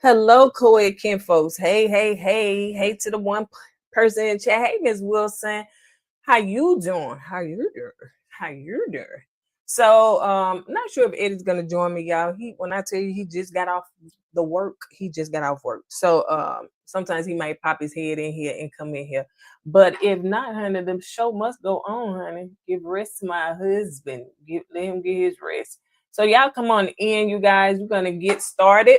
Hello, KoEd Kin folks. Hey, hey, hey, hey to the person in chat. Hey, Miss Wilson. How you doing? How you doing? How you doing? So, not sure if Eddie's gonna join me, y'all. When I tell you he just got off the work, he just got off work. So, sometimes he might pop his head in here and come in here. But if not, honey, the show must go on, honey. Give rest to my husband. Let him get his rest. So, y'all come on in, you guys. We're gonna get started.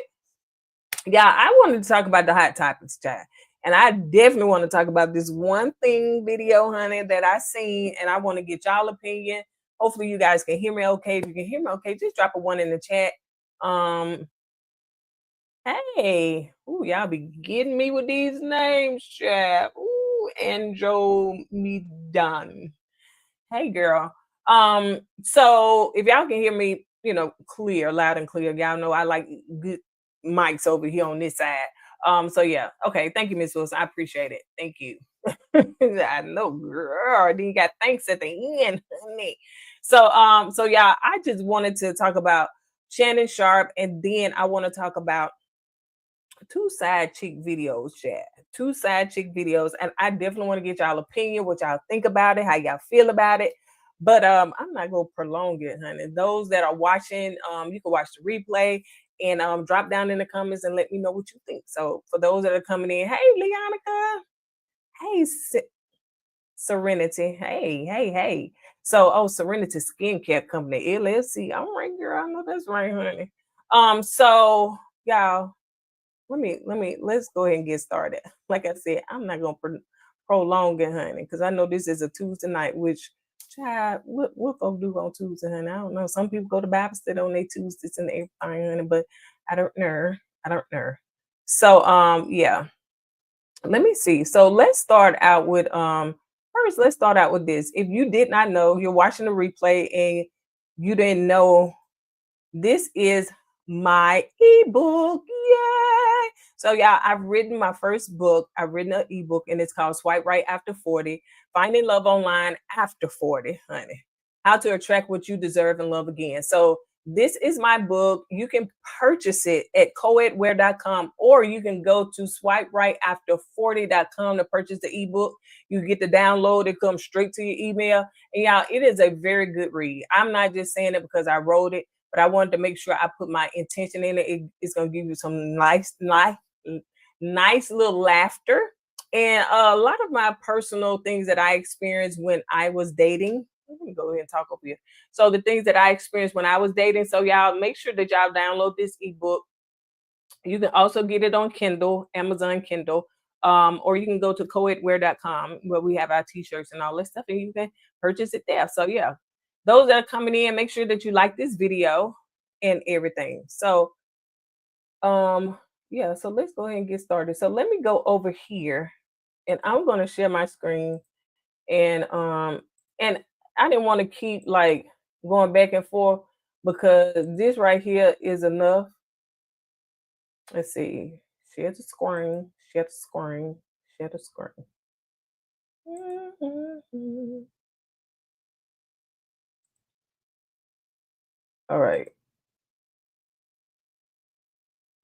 Yeah, I wanted to talk about the hot topics, child. And I definitely want to talk about this one thing video, honey, that I seen, and I want to get y'all opinion. Hopefully, you guys can hear me okay. If you can hear me okay, just drop a one in the chat. Hey, ooh, y'all be getting me with these names, chap. Ooh, Andromedan. Hey, girl. So if y'all can hear me, clear, loud and clear, y'all know I like good mics over here on this side. So yeah, okay. Thank you, Miss Wilson. I appreciate it. Thank you. I know, girl. Then you got thanks at the end, honey. So yeah, I just wanted to talk about Shannon Sharpe, and then I want to talk about two side chick videos, Chad. Two side chick videos, and I definitely want to get y'all opinion, what y'all think about it, how y'all feel about it. But I'm not gonna prolong it, honey. Those that are watching, you can watch the replay and drop down in the comments and let me know what you think. So for those that are coming in, hey Leonica, hey Serenity, hey. So Serenity Skincare Company, LLC. All right, girl, I know that's right, honey. So y'all let's go ahead and get started. Like I said, I'm not gonna prolong it, honey, because I know this is a Tuesday night. Which, child, what folks do on Tuesday, honey? I don't know. Some people go to Bible study on their Tuesdays and everything, honey, but I don't know. I don't know. So, yeah. Let me see. So let's start out with first. Let's start out with this. If you did not know, you're watching the replay and you didn't know, this is my ebook. Yay! So yeah, I've written my first book. I've written an ebook and it's called Swipe Right After 40, Finding Love Online After 40, honey. How to attract what you deserve and love again. So this is my book. You can purchase it at koedwear.com, or you can go to swiperighafter40.com to purchase the ebook. You get the download, it comes straight to your email. And y'all, it is a very good read. I'm not just saying it because I wrote it, but I wanted to make sure I put my intention in it. It's going to give you some nice little laughter. And a lot of my personal things that I experienced when I was dating. Let me go ahead and talk over here. So the things that I experienced when I was dating. So y'all make sure that y'all download this ebook. You can also get it on Kindle, Amazon Kindle, or you can go to koedwear.com where we have our t-shirts and all this stuff, and you can purchase it there. So yeah, those that are coming in, make sure that you like this video and everything. So yeah, so let's go ahead and get started. So let me go over here and I'm going to share my screen, and I didn't want to keep like going back and forth because this right here is enough. Let's see. Share the screen. Share the screen. Share the screen. All right.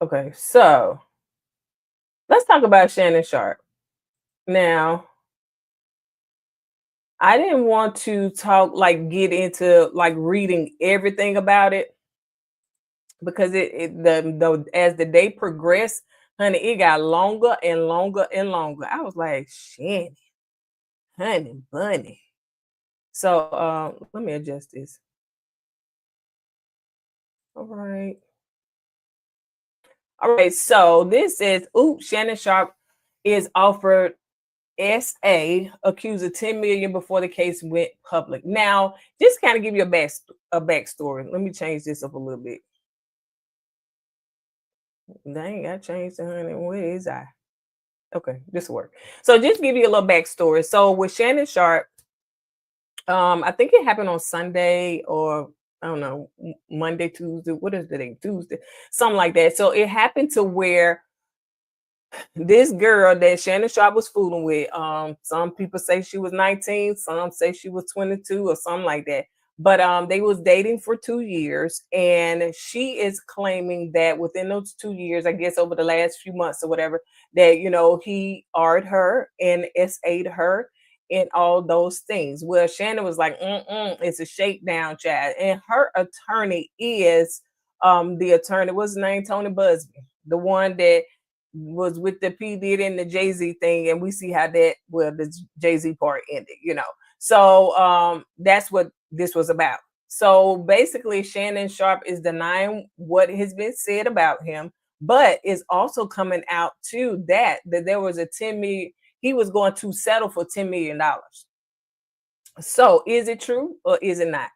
Okay, so let's talk about Shannon Sharpe. Now, I didn't want to get into like reading everything about it because the as the day progressed, honey, it got longer and longer and longer. I was like, Shannon, honey, bunny. So let me adjust this. All right. All right. So this is Shannon Sharpe is offered SA accused of 10 million before the case went public. Now, just kind of give you a backstory. Let me change this up a little bit. Dang, I changed the honey. Where is I? Okay, this will work. So just give you a little backstory. So with Shannon Sharpe, I think it happened on Sunday or I don't know, Monday, Tuesday. What is the day? Tuesday, something like that. So it happened to where this girl that Shannon Sharpe was fooling with, some people say she was 19, some say she was 22 or something like that. But they was dating for 2 years, and she is claiming that within those 2 years, I guess over the last few months or whatever, that he R'd her and SA'd her and all those things. Well, Shannon was like, it's a shakedown, child. And her attorney is the attorney, what's his name? Tony Busby, the one that was with the P Diddy and the Jay-Z thing, and we see how that, well, the Jay-Z part ended. So that's what this was about. So basically, Shannon Sharpe is denying what has been said about him, but is also coming out too that there was a 10 million, he was going to settle for $10 million. So is it true or is it not?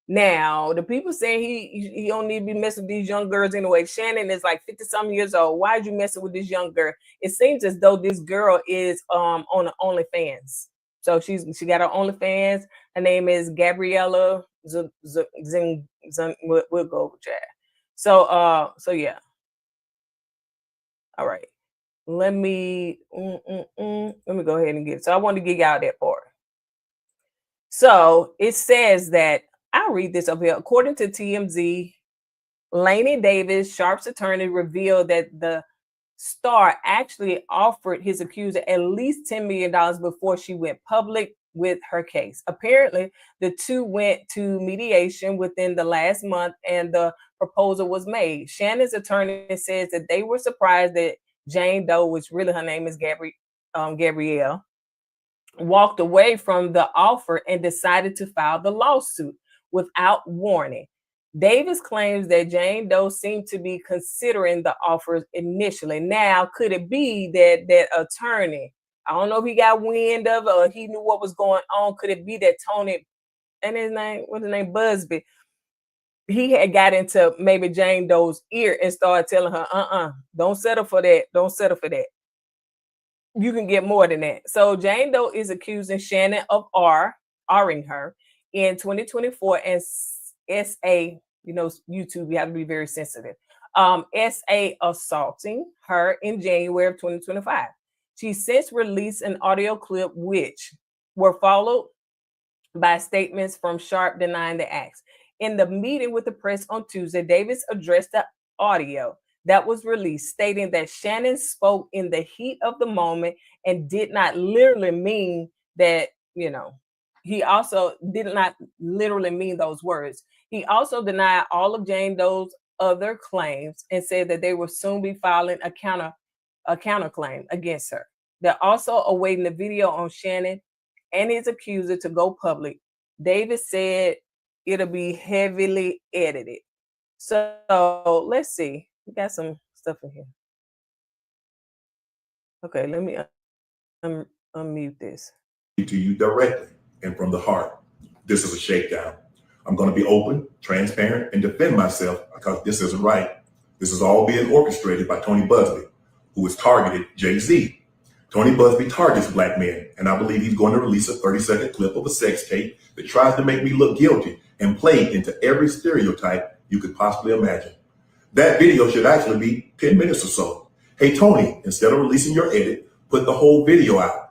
Now, the people saying he don't need to be messing with these young girls anyway. Shannon is like 50-something years old. Why are you messing with this young girl? It seems as though this girl is on the OnlyFans. So she got her OnlyFans. Her name is Gabriella we'll go with that. So yeah. All right. Let me go ahead and get it. So I want to give y'all that part. So it says that, I'll read this up here. According to TMZ, Laney Davis, Sharpe's attorney, revealed that the star actually offered his accuser at least $10 million before she went public with her case. Apparently, the two went to mediation within the last month and the proposal was made. Shannon's attorney says that they were surprised that Jane Doe, which really her name is Gabrielle, walked away from the offer and decided to file the lawsuit without warning. Davis claims that Jane Doe seemed to be considering the offers initially. Now, could it be that attorney, I don't know if he got wind of it or he knew what was going on. Could it be that Tony, and what's his name, Busby, he had got into maybe Jane Doe's ear and started telling her, don't settle for that. Don't settle for that. You can get more than that. So Jane Doe is accusing Shannon of R-ing her in 2024 and SA, YouTube, you have to be very sensitive. SA assaulting her in January of 2025. She since released an audio clip which were followed by statements from Sharpe denying the acts. In the meeting with the press on Tuesday, Davis addressed the audio that was released, stating that Shannon spoke in the heat of the moment and did not literally mean that, he also did not literally mean those words. He also denied all of Jane Doe's other claims and said that they will soon be filing a counterclaim against her. They're also awaiting the video on Shannon and his accuser to go public. Davis said it'll be heavily edited. So let's see. We got some stuff in here. Okay, let me unmute this. To you directly and from the heart. This is a shakedown. I'm going to be open, transparent, and defend myself because this isn't right. This is all being orchestrated by Tony Busby, who has targeted Jay-Z. Tony Busby targets black men, and I believe he's going to release a 30-second clip of a sex tape that tries to make me look guilty and play into every stereotype you could possibly imagine. That video should actually be 10 minutes or so. Hey, Tony, instead of releasing your edit, put the whole video out.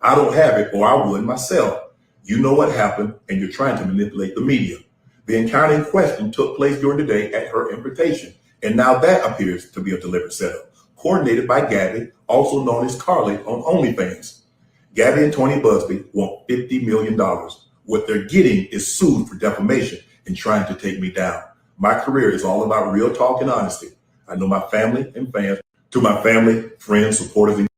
I don't have it, or I would myself. You know what happened, and you're trying to manipulate the media. The encounter in question took place during the day at her invitation, and now that appears to be a deliberate setup, coordinated by Gabby, also known as Carly, on OnlyFans. Gabby and Tony Busby want $50 million. What they're getting is sued for defamation and trying to take me down. My career is all about real talk and honesty. I know my family and fans. To my family, friends, supporters, and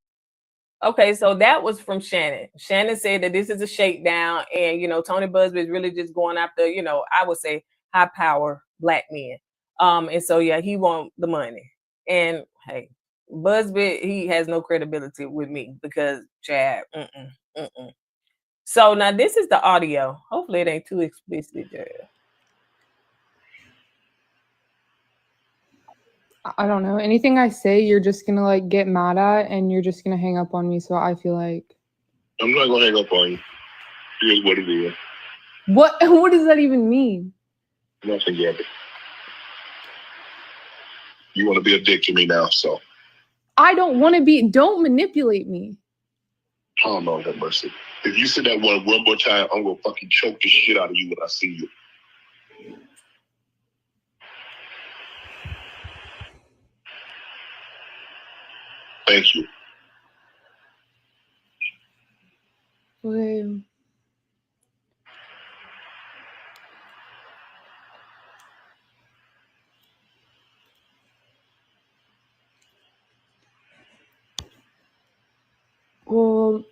okay, so that was from Shannon. Shannon said that this is a shakedown, and Tony Busby is really just going after, I would say high power black men. And so yeah, he wants the money. And hey, Busby, he has no credibility with me because Chad. So now this is the audio. Hopefully it ain't too explicit there. I don't know. Anything I say, you're just gonna like get mad at, and you're just gonna hang up on me. So I feel like I'm not gonna hang up on you. Here's what it is. What does that even mean? Nothing, Gabby. You want to be a dick to me now, so I don't want to be. Don't manipulate me. Oh, Lord have mercy. If you say that one more time, I'm going to fucking choke the shit out of you when I see you. Thank you. Okay. Well,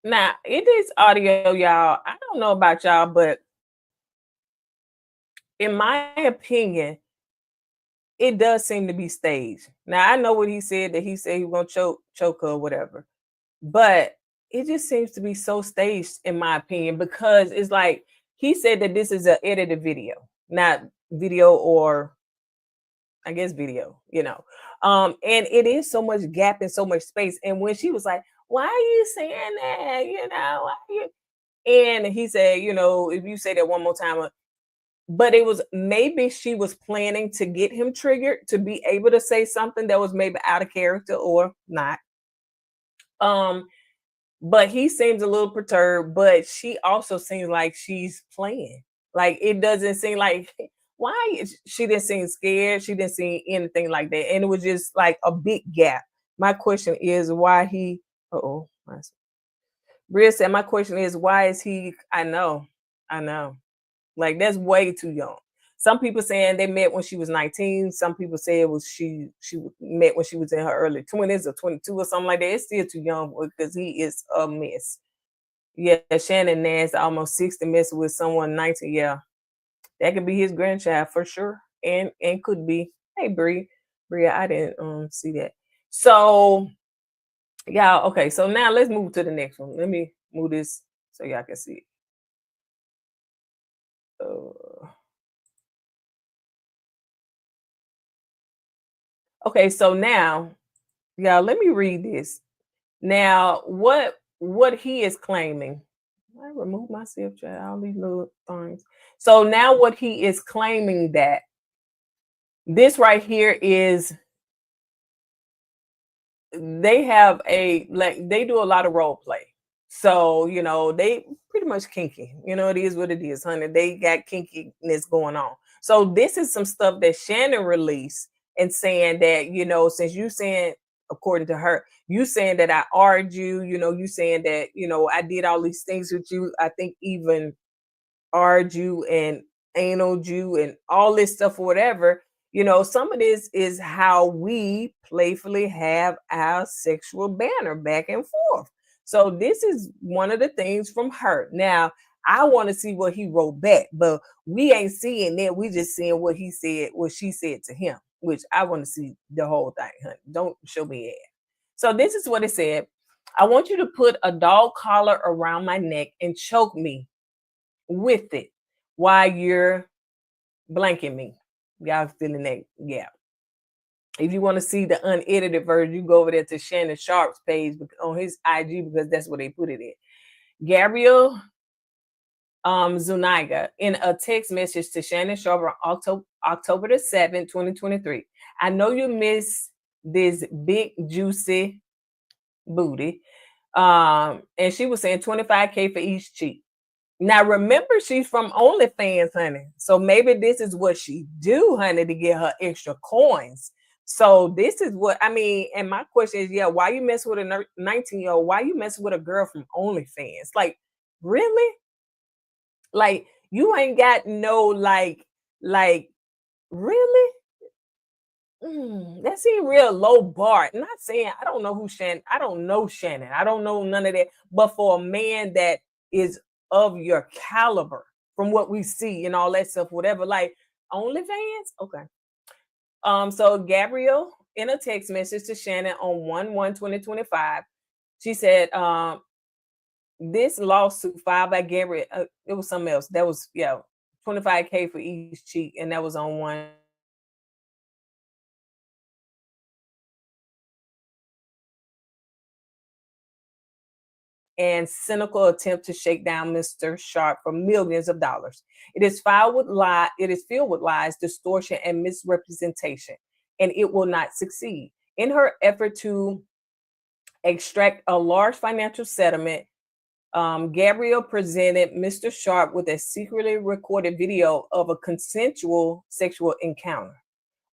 Now, it is audio, y'all. I don't know about y'all, but in my opinion, it does seem to be staged. Now, I know what he said, that he said he was gonna choke her or whatever, but it just seems to be so staged, in my opinion, because it's like he said that this is an edited video, not video, or I guess video, and it is so much gap and so much space. And when she was like, "Why are you saying that?" Why are you? And he said, if you say that one more time, but it was maybe she was planning to get him triggered to be able to say something that was maybe out of character or not. But he seems a little perturbed, but she also seems like she's playing. Like, it doesn't seem like she didn't seem scared. She didn't seem anything like that. And it was just like a big gap. My question is why he, Bria said, my question is, why is he, I know. Like, that's way too young. Some people saying they met when she was 19. Some people say it was she met when she was in her early 20s or 22 or something like that. It's still too young because he is a mess. Yeah, Shannon Nash, almost 60, messing with someone 19. Yeah, that could be his grandchild for sure. And could be. Hey, Bria, I didn't see that. So, y'all, okay, so now let's move to the next one. Let me move this so y'all can see it. Okay, so now, y'all, let me read this. Now, what he is claiming, I remove myself, chat, all these little things. So now what he is claiming, that this right here is, they have they do a lot of role play. So, they pretty much kinky. It is what it is, honey. They got kinkiness going on. So this is some stuff that Shannon released, and saying that, since you saying, according to her, you saying that I argue, you saying that, I did all these things with you. I think even argue and anal you and all this stuff or whatever. Some of this is how we playfully have our sexual banter back and forth. So this is one of the things from her. Now, I want to see what he wrote back, but we ain't seeing that. We just seeing what he said, what she said to him, which I want to see the whole thing, honey. Don't show me it. So this is what it said. I want you to put a dog collar around my neck and choke me with it while you're blanking me. Y'all feeling that? Yeah. If you want to see the unedited version, you go over there to Shannon Sharpe's page on his IG, because that's where they put it in. Gabrielle Zuniga, in a text message to Shannon Sharpe on October the 7th, 2023. I know you miss this big juicy booty. And she was saying $25K for each cheek. Now, remember, she's from OnlyFans, honey. So maybe this is what she do, honey, to get her extra coins. So this is what, and my question is, why you mess with a 19-year-old? Why you mess with a girl from OnlyFans? Like, really? Like, you ain't got no, like, really? That seems real low bar. Not saying, I don't know who Shannon, I don't know Shannon. I don't know none of that. But for a man that is of your caliber, from what we see and all that stuff, whatever, like OnlyFans, okay. So Gabrielle, in a text message to Shannon on 1/1/2025, she said, this lawsuit filed by Gabrielle, it was something else. That was, $25K for each cheek, and that was on one. And cynical attempt to shake down Mr. Sharpe for millions of dollars. It is filled with lies, distortion, and misrepresentation, and it will not succeed. In her effort to extract a large financial settlement, Gabrielle presented Mr. Sharpe with a secretly recorded video of a consensual sexual encounter.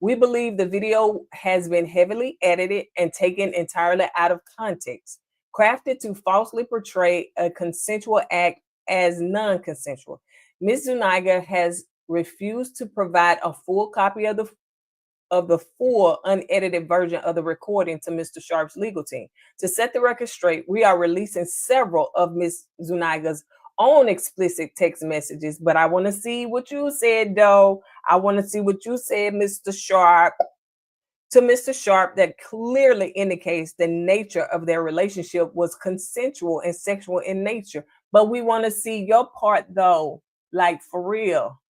We believe the video has been heavily edited and taken entirely out of context, crafted to falsely portray a consensual act as non-consensual. Ms. Zuniga has refused to provide a full copy of the full unedited version of the recording to Mr. Sharpe's legal team. To set the record straight, we are releasing several of Ms. Zuniga's own explicit text messages, but I want to see what you said, though. I want to see what you said, Mr. Sharpe, to Mr. Sharpe, that clearly indicates the nature of their relationship was consensual and sexual in nature. But we want to see your part, though, like for real,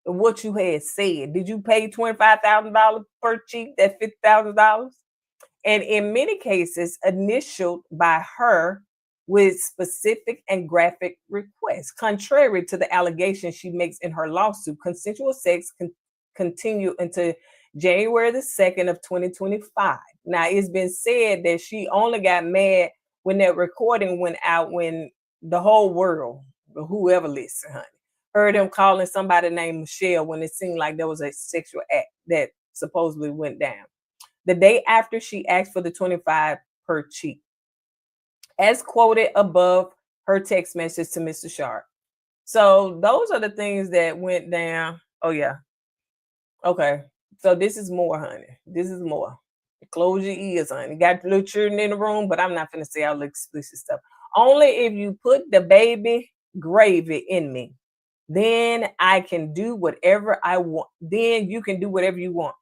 what you had said. Did you pay $25,000 per cheek, that $50,000? And in many cases, initialed by her with specific and graphic requests. Contrary to the allegations she makes in her lawsuit, consensual sex continued until January the 2nd of 2025. Now, it's been said that she only got mad when that recording went out, when the whole world, whoever listened, honey, heard him calling somebody named Michelle when it seemed like there was a sexual act that supposedly went down. The day after she asked for the 25 per cheek, as quoted above her text message to Mr. Sharpe. So those are the things that went down. Oh, yeah. Okay. So this is more, honey. This is more. Close your ears, honey. Got little children in the room, but I'm not going to say all the explicit stuff. Only if you put the baby gravy in me, then I can do whatever I want. Then you can do whatever you want.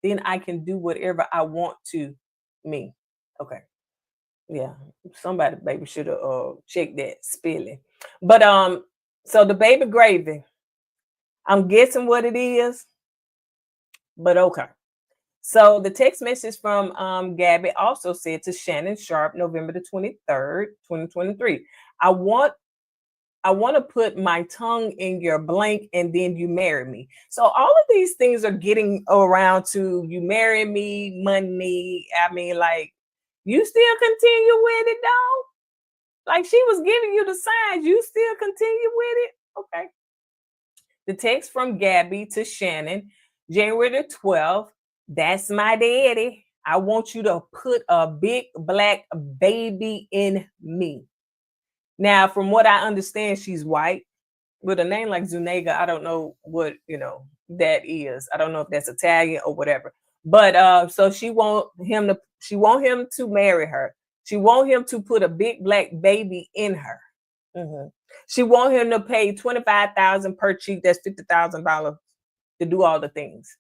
Then I can do whatever I want to me. Okay. Yeah. Somebody maybe should have checked that spelling. But so the baby gravy, I'm guessing what it is, but okay. So the text message from Gabby also said to Shannon Sharpe, November the 23rd, 2023. I want to put my tongue in your blank and then you marry me. So all of these things are getting around to you marry me, money. I mean, like, you still continue with it, though? Like, she was giving you the signs. You still continue with it? Okay. The text from Gabby to Shannon, January the 12th. That's my daddy. I want you to put a big black baby in me. Now, from what I understand, she's white. With a name like Zuniga, I don't know what, that is. I don't know if that's Italian or whatever. But so she want him to marry her. She want him to put a big black baby in her. Mm-hmm. She want him to pay $25,000 per cheek. That's $50,000 to do all the things.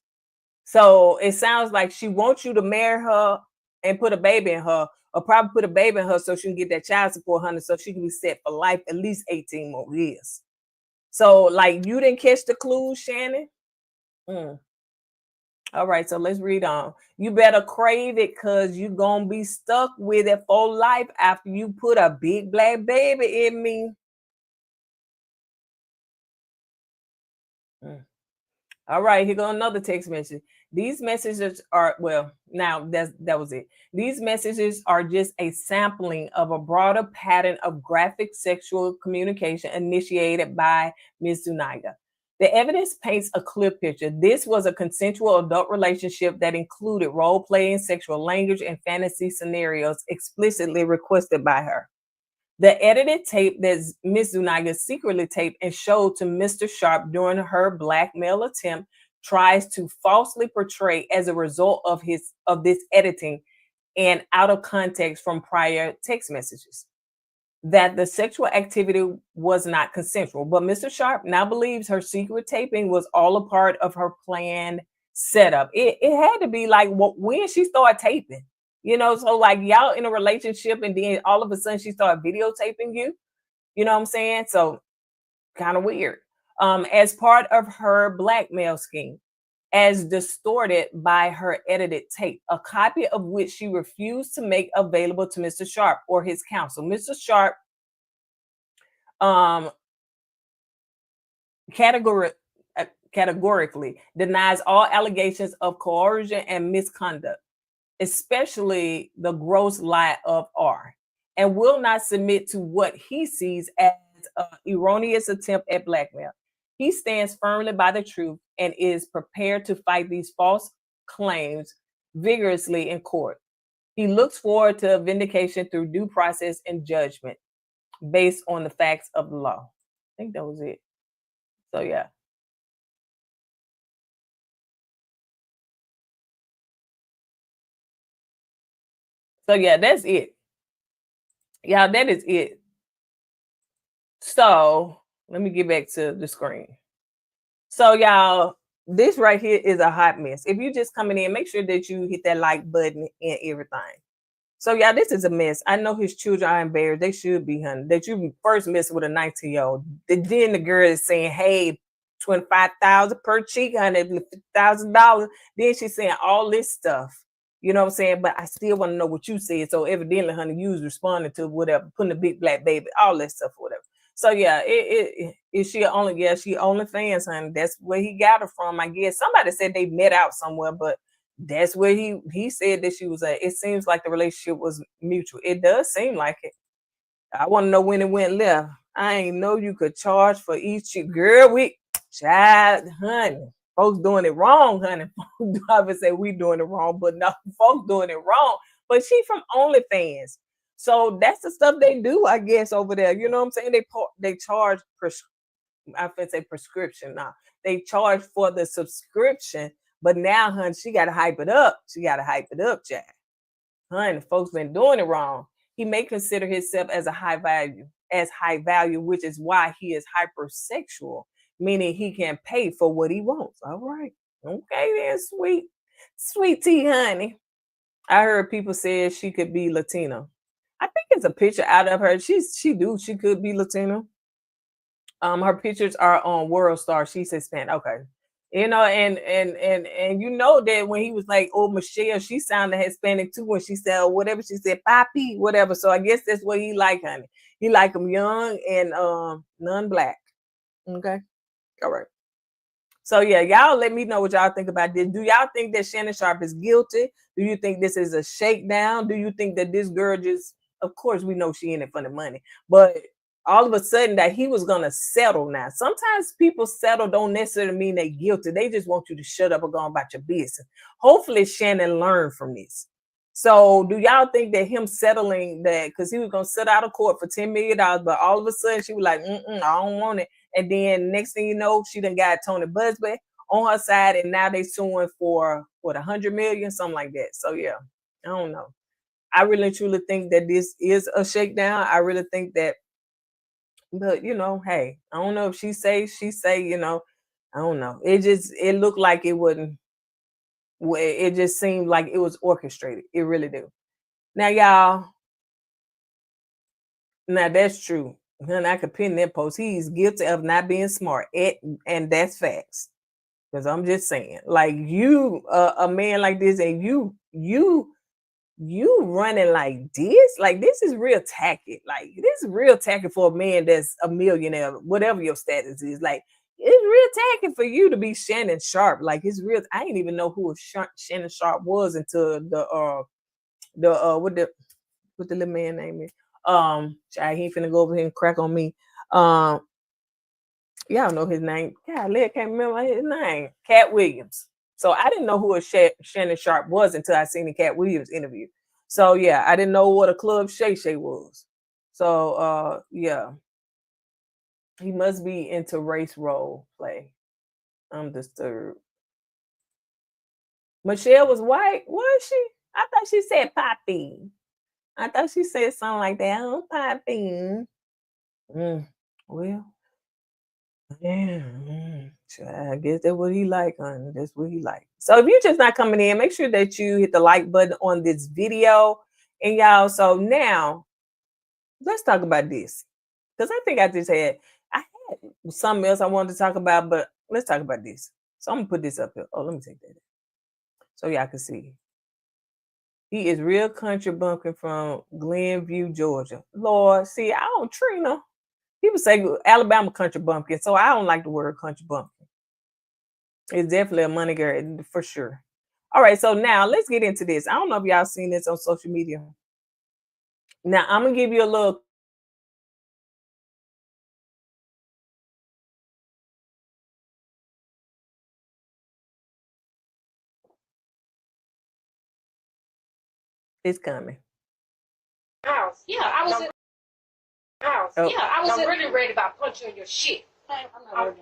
So it sounds like she wants you to marry her and put a baby in her, or probably put a baby in her so she can get that child support, honey, so she can be set for life at least 18 more years. So, like, you didn't catch the clues, Shannon? All right, so let's read on. You better crave it, because you're going to be stuck with it for life after you put a big black baby in me. All right, here goes another text message. These messages are, well, now that was it. These messages are just a sampling of a broader pattern of graphic sexual communication initiated by Ms. Zuniga. The evidence paints a clear picture. This was a consensual adult relationship that included role-playing, sexual language, and fantasy scenarios explicitly requested by her. The edited tape that Ms. Zuniga secretly taped and showed to Mr. Sharpe during her blackmail attempt tries to falsely portray, as a result of this editing and out of context from prior text messages, that the sexual activity was not consensual. But Mr. Sharpe now believes her secret taping was all a part of her planned setup. It had to be like when she started taping. So like y'all in a relationship and then all of a sudden she started videotaping you. You know what I'm saying? So kind of weird. As part of her blackmail scheme, as distorted by her edited tape, a copy of which she refused to make available to Mr. Sharpe or his counsel. Mr. Sharpe categorically denies all allegations of coercion and misconduct. especially the gross lie of R, and will not submit to what he sees as an erroneous attempt at blackmail. He stands firmly by the truth and is prepared to fight these false claims vigorously in court. He looks forward to vindication through due process and judgment based on the facts of the law. I think that was it. So, yeah. So, yeah, that's it. Yeah, that is it. So, let me get back to the screen. So, y'all, this right here is a hot mess. If you're just coming in, make sure that you hit that like button and everything. So, yeah, this is a mess. I know his children are embarrassed. They should be, honey. That you first mess with a 19-year-old. Then the girl is saying, hey, $25,000 per cheek, honey, $50,000. Then she's saying all this stuff. You know what I'm saying? But I still want to know what you said. So evidently, honey, you was responding to whatever, putting a big black baby, all that stuff, whatever. So yeah, she only fans, honey. That's where he got her from. I guess somebody said they met out somewhere, but that's where he said that she was at. It seems like the relationship was mutual. It does seem like it. I want to know when it went left. I ain't know you could charge for each girl. Child, honey. Folks doing it wrong, honey. I would say we doing it wrong, but no, folks doing it wrong. But she from OnlyFans. So that's the stuff they do, I guess, over there. You know what I'm saying? They charge I would say prescription now. They charge for the subscription, but now, honey, she gotta hype it up. She gotta hype it up, Jack. Honey, folks been doing it wrong. He may consider himself as high value, which is why he is hypersexual, meaning he can pay for what he wants. All right. Okay, then, sweet tea, honey. I heard people say she could be Latino. I think it's a picture out of her. She could be Latino. Her pictures are on World Star. She's Hispanic. Okay. You know, and you know that when he was like, oh, Michelle, she sounded Hispanic too when she said whatever she said, papi, whatever. So I guess that's what he like, honey. He like them young and non-black. Okay. All right. So yeah, y'all let me know what y'all think about this. Do y'all think that Shannon Sharpe is guilty? Do you think this is a shakedown? Do you think that this girl just, of course, we know she in it for the money, but all of a sudden that he was gonna settle now. Sometimes people settle don't necessarily mean they guilty. They just want you to shut up and go about your business. Hopefully Shannon learned from this. So do y'all think that him settling that, because he was gonna sit out of court for $10 million, but all of a sudden she was like, I don't want it. And then next thing you know, she done got Tony Busby on her side, and now they suing for what, 100 million, something like that. So yeah, I don't know. I really truly think that this is a shakedown. I really think that, but you know, hey, I don't know if she say, you know, I don't know. It looked like it wouldn't. It just seemed like it was orchestrated. It really do. Now, y'all. Now that's true. And I could pin that post. He's guilty of not being smart, and that's facts. Because I'm just saying, like you, a man like this, and you running like this is real tacky. Like this is real tacky for a man that's a millionaire, whatever your status is. Like it's real tacky for you to be Shannon Sharpe. Like it's real. I didn't even know who Shannon Sharpe was until what the little man name is. Child, he ain't finna go over here and crack on me. Y'all know his name. God, I can't remember his name. Cat Williams. So I didn't know who a Shannon Sharpe was until I seen the Cat Williams interview. So yeah, I didn't know what a Club Shay Shay was. So yeah, he must be into race role play. I'm disturbed. Michelle was white, was she? I thought she said Poppy. I thought she said something like that. Oh, Poppy. Well, yeah. I guess that's what he like, honey. That's what he like. So if you're just not coming in, make sure that you hit the like button on this video. And y'all, so now let's talk about this. Because I think I had something else I wanted to talk about, but let's talk about this. So I'm gonna put this up here. Oh, let me take that so y'all can see. He is real country bumpkin from Glenview, Georgia. Lord, see, I don't Trina. People say Alabama country bumpkin, so I don't like the word country bumpkin. It's definitely a money girl for sure. All right, so now let's get into this. I don't know if y'all seen this on social media. Now I'm gonna give you a little. It's coming. House. Yeah, I was in house. Oh. Yeah, I was really worried about punching your shit.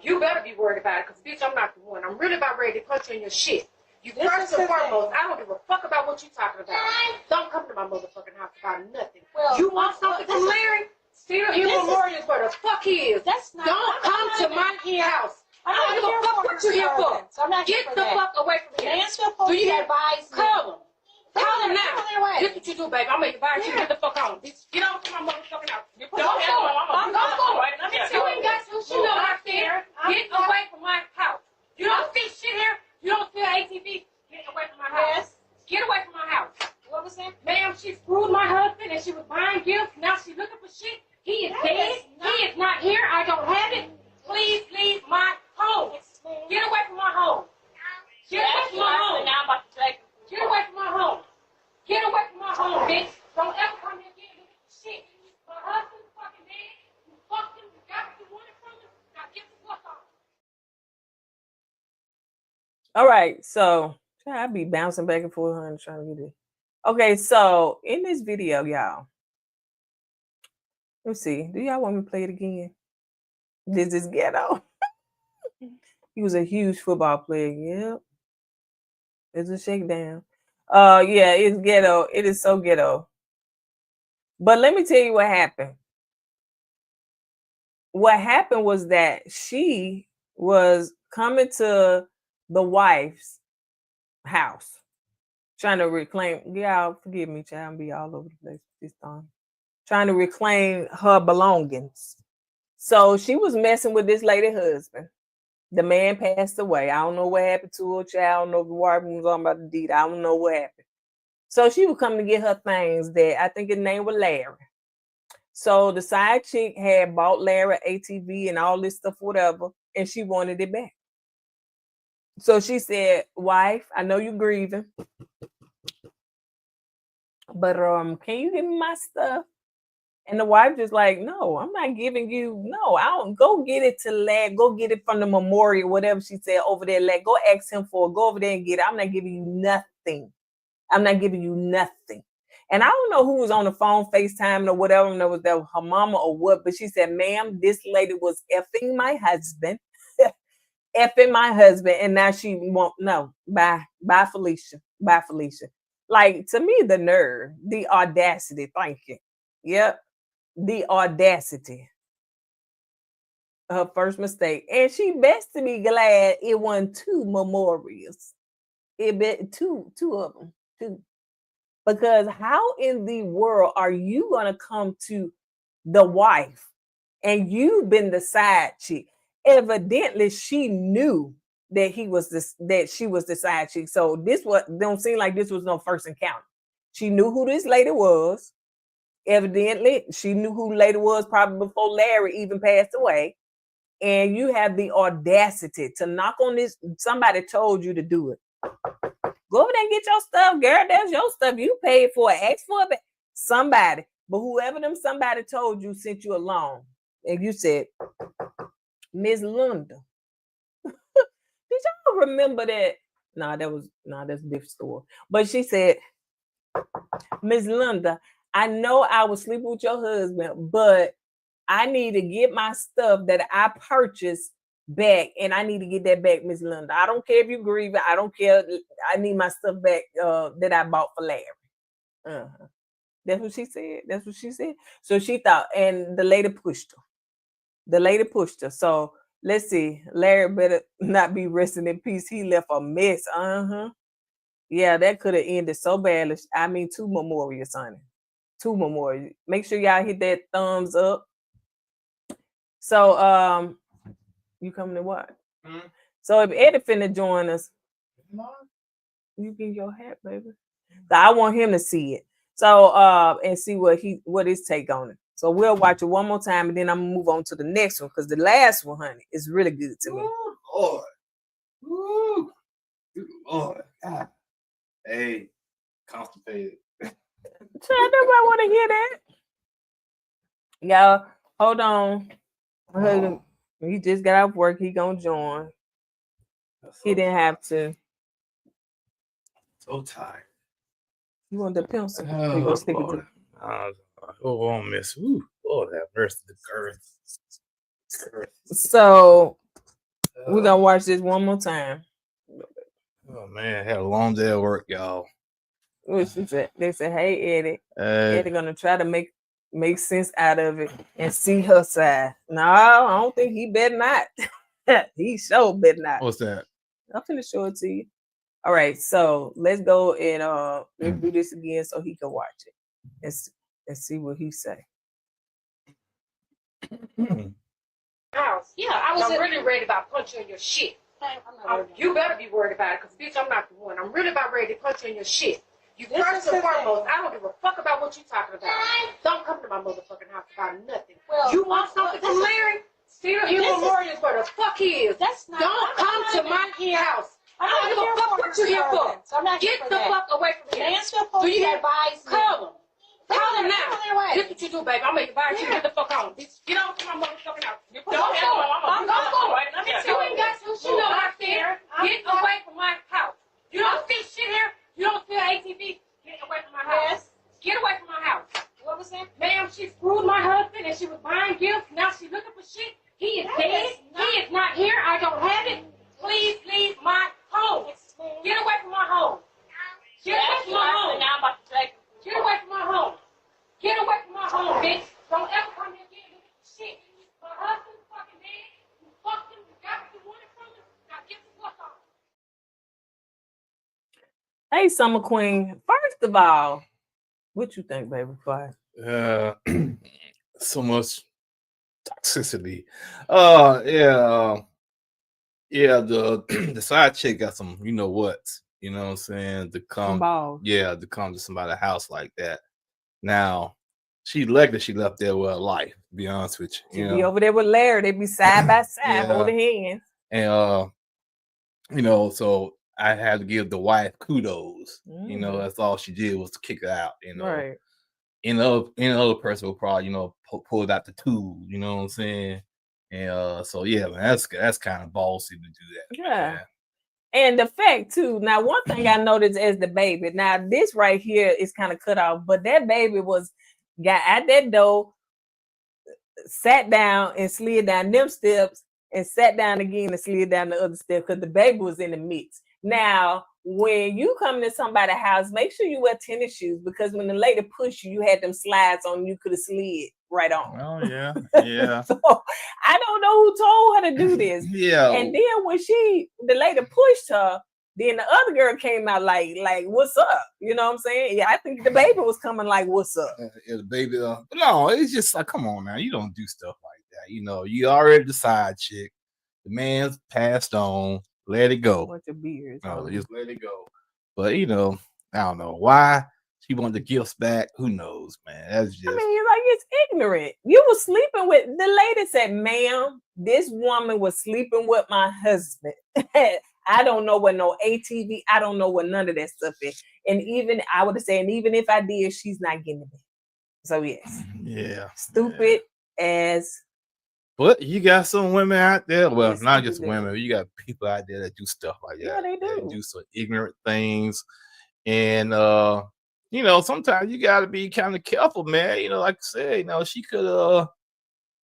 You better be worried about it, because bitch, I'm not the one. I'm really about ready to punch you in your shit. You first and foremost, I don't give a fuck about what you talking about. Don't come to my motherfucking house about nothing. Well, you want something from Larry? Still here memorials where the fuck he is. That's not. Don't come to my house. I don't give a fuck what you here for. So I'm not Get the fuck away from here. Man's supposed Do you to advise me. Call him. Call him now. Their way. This what you do, baby. I'm gonna advise you to get the fuck on. Get on to my motherfucking house. Go for it. Let me You ain't got to. She know I said. Get away from my house. You don't see shit here. You don't see ATV. Get away from my house. Yes. Get away from my house. What was that? Ma'am, she screwed my husband and she was buying gifts. Now she's looking for shit. He is dead. He is not here. I don't have it. Please leave my home. Get away from my home. Get away from my home. Now I'm about to take. Get away from my home. Get away from my home, bitch. Don't ever come here again looking for shit. My husband's fucking dead. You fucked him. You got what you wanted from him. Now get the fuck on. All right, so I be bouncing back and forth honey, trying to get it. Okay, so in this video, y'all, let's see. Do y'all want me to play it again? This is ghetto. He was a huge football player. Yep. It's a shakedown. Yeah, it's ghetto. It is so ghetto. But let me tell you what happened. What happened was that she was coming to the wife's house, trying to reclaim. Y'all forgive me, child. I'll be all over the place this time. Trying to reclaim her belongings. So she was messing with this lady husband. The man passed away. I don't know what happened to her, child. I don't know if the wife was on about the deed. I don't know what happened. So she was coming to get her things that I think his name was Larry. So the side chick had bought Larry ATV and all this stuff, whatever, and she wanted it back. So she said, wife, I know you're grieving, but can you give me my stuff? And the wife just like, no, I'm not giving you. No, I don't. Go get it to Lad. Go get it from the memorial, whatever she said over there. Lad, go ask him for it. Go over there and get it. I'm not giving you nothing. I'm not giving you nothing. And I don't know who was on the phone, FaceTime or whatever. I don't know if that was her mama or what, but she said, ma'am, this lady was effing my husband. Effing my husband. And now she won't know. Bye, Felicia. Bye, Felicia. Like, to me, the nerve, the audacity. Thank you. Yep. The audacity. Her first mistake. And she best to be glad it won 2 memorials. It bet two of them. 2. Because how in the world are you gonna come to the wife and you've been the side chick? Evidently, she knew that she was the side chick. So this don't seem like this was no first encounter. She knew who this lady was. Evidently, she knew who the lady was probably before Larry even passed away. And you have the audacity to knock on this. Somebody told you to do it. Go over there and get your stuff, girl. That's your stuff. You paid for it. Ask for it. Somebody. But whoever them somebody told you sent you along. And you said, Miss Linda. Did y'all remember that? That's a different story. But she said, Miss Linda, I know I was sleeping with your husband, but I need to get my stuff that I purchased back, and I need to get that back, Miss Linda. I don't care if you're grieving. I don't care. I need my stuff back that I bought for Larry. That's what she said. That's what she said. So she thought, and the lady pushed her. So let's see. Larry better not be resting in peace. He left a mess. Yeah, that could have ended so badly. I mean, 2 memorials, honey. 2 memorials. Make sure y'all hit that thumbs up. So you coming to what? So if Eddie finna join us, you get your hat, baby. So I want him to see it. So and see what his take on it. So we'll watch it one more time, and then I'm gonna move on to the next one, because the last one, honey, is really good to me. Ooh, Lord. Ooh. Lord. God. Hey, constipated. Nobody want to hear that. Y'all, hold on. My husband, he just got off work. He gonna join. He didn't have to. So tired. You want the pencil? You gonna stick it to? Oh, miss. Ooh, Lord have mercy. The girth. So we're gonna watch this one more time. Oh man, had a long day at work, y'all. They said, "Hey, Eddie, Eddie gonna try to make sense out of it and see her side." No, I don't think he better not. He sure better not. What's that? I'm finna show it to you. All right, so let's go and let's do this again so he can watch it and see what he say. House. Yeah, I'm really worried about punching your shit. You better be worried about it, because bitch, I'm not the one. I'm really about ready to punch you in your shit. You first and foremost, I don't give a fuck about what you talking about. Don't come to my motherfucking house about nothing. Well, you want something from Larry? Steal him Memorial where the fuck he is. Don't come to my house. I don't give a fuck what you here for. Get the fuck away from here. Do you advise me? Call him. Call him now. This what you do, baby. I'm gonna advise you to get the fuck on. Get on to my motherfucking house. Don't go. I'm going. You ain't got some shit out there. Get away from my house. You don't see shit here. You don't see ATV. Get away from my house. Get away from my house. What was that? Ma'am, she screwed my husband and she was buying gifts. Now she's looking for shit. He is dead. He is not here. I don't have it. Please leave my home. Get away from my home. Get away from my home. Now I'm about to take. Get away from my home. Get away from my home, bitch. Don't ever come here again looking for shit. My husband's fucking dead. You fucked him. You got what you wanted from him. Now get the fuck on. Hey, Summer Queen. First of all, what you think, baby? Fire. So much toxicity. Yeah. The side chick got some, you know what? You know what I'm saying? To come to somebody's house like that. Now, she left there with her life, to be honest with you. She'd be over there with Larry. They'd be side by side, holding hands. And so I had to give the wife kudos. You know, that's all she did was to kick her out, you know. Right. Any other person would probably, you know, pulled out the tool, you know what I'm saying? And so yeah, man, that's kind of ballsy to do that. Yeah. And the fact too, now one thing I noticed as the baby, now this right here is kind of cut off, but that baby got out that door, sat down and slid down them steps and sat down again and slid down the other step because the baby was in the mix. Now, when you come to somebody's house, make sure you wear tennis shoes, because when the lady pushed you, you had them slides on, you could have slid right on. Oh yeah. So I don't know who told her to do this. Yeah. And then when the lady pushed her, then the other girl came out like, what's up? You know what I'm saying? Yeah, I think the baby was coming like, what's up? Yeah, the baby. No, it's just like, come on now, you don't do stuff like that. You know, you already the side chick. The man's passed on. Let it go. Bunch of beers. No, just let it go. But you know, I don't know why she wanted the gifts back. Who knows, man? That's just. I mean, like, it's ignorant. You were sleeping with the lady said, "Ma'am, this woman was sleeping with my husband." I don't know what no ATV. I don't know what none of that stuff is. And even I would have said, even if I did, she's not getting it. So yes. Yeah. Stupid as. But you got some women out there. Well, not just women. You got people out there that do stuff like that. Yeah, they do. They do some ignorant things. And you know, sometimes you gotta be kind of careful, man. You know, like I said, you know, she could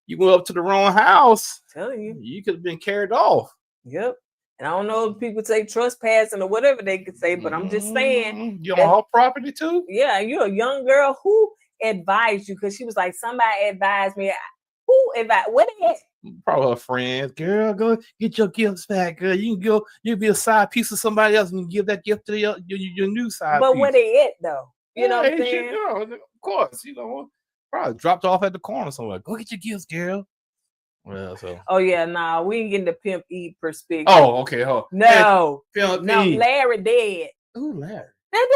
you went up to the wrong house. I'm telling you could have been carried off. Yep. And I don't know if people say trespassing or whatever they could say, but I'm just saying. You on her property too? Yeah, you're a young girl. Who advised you? Because she was like, somebody advised me. Who advised? What is it? Probably her friends. Girl, go get your gifts back, girl. You can go. You'll be a side piece of somebody else and give that gift to your new side but piece. what they it though? You know what I'm saying? You know, of course. You know, probably dropped off at the corner somewhere. Go get your gifts, girl. Well, so. Oh yeah, nah, we ain't getting the pimp E perspective. Oh, okay. No, pimp no, E. Larry dead. Who Larry? That's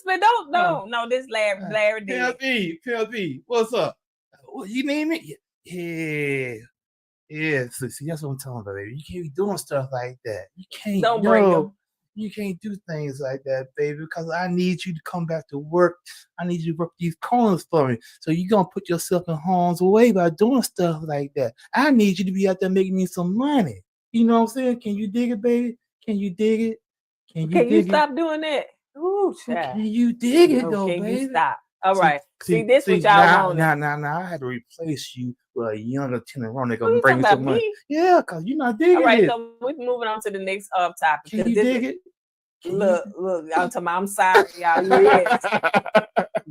the husband. No, this Larry dead. Pimp E. What's up? You need me? Yeah. See, that's what I'm talking about, baby. You can't be doing stuff like that. You can't. Don't break them. You can't do things like that, baby, because I need you to come back to work. I need you to work these corners for me. So you're going to put yourself in harm's way by doing stuff like that. I need you to be out there making me some money. You know what I'm saying? Can you dig it, baby? Can you dig it? Can you stop doing that? Ooh, child. Can you dig it, No, though, can baby? you stop? All right. See, this what y'all want. Now, I had to replace you with a younger Tenderoni that gonna you bring talking you some about money. me? Yeah, because you're not digging All right, it. so we're moving on to the next topic. Can you dig it? Look, I'm talking about, I'm sorry, y'all. Yes.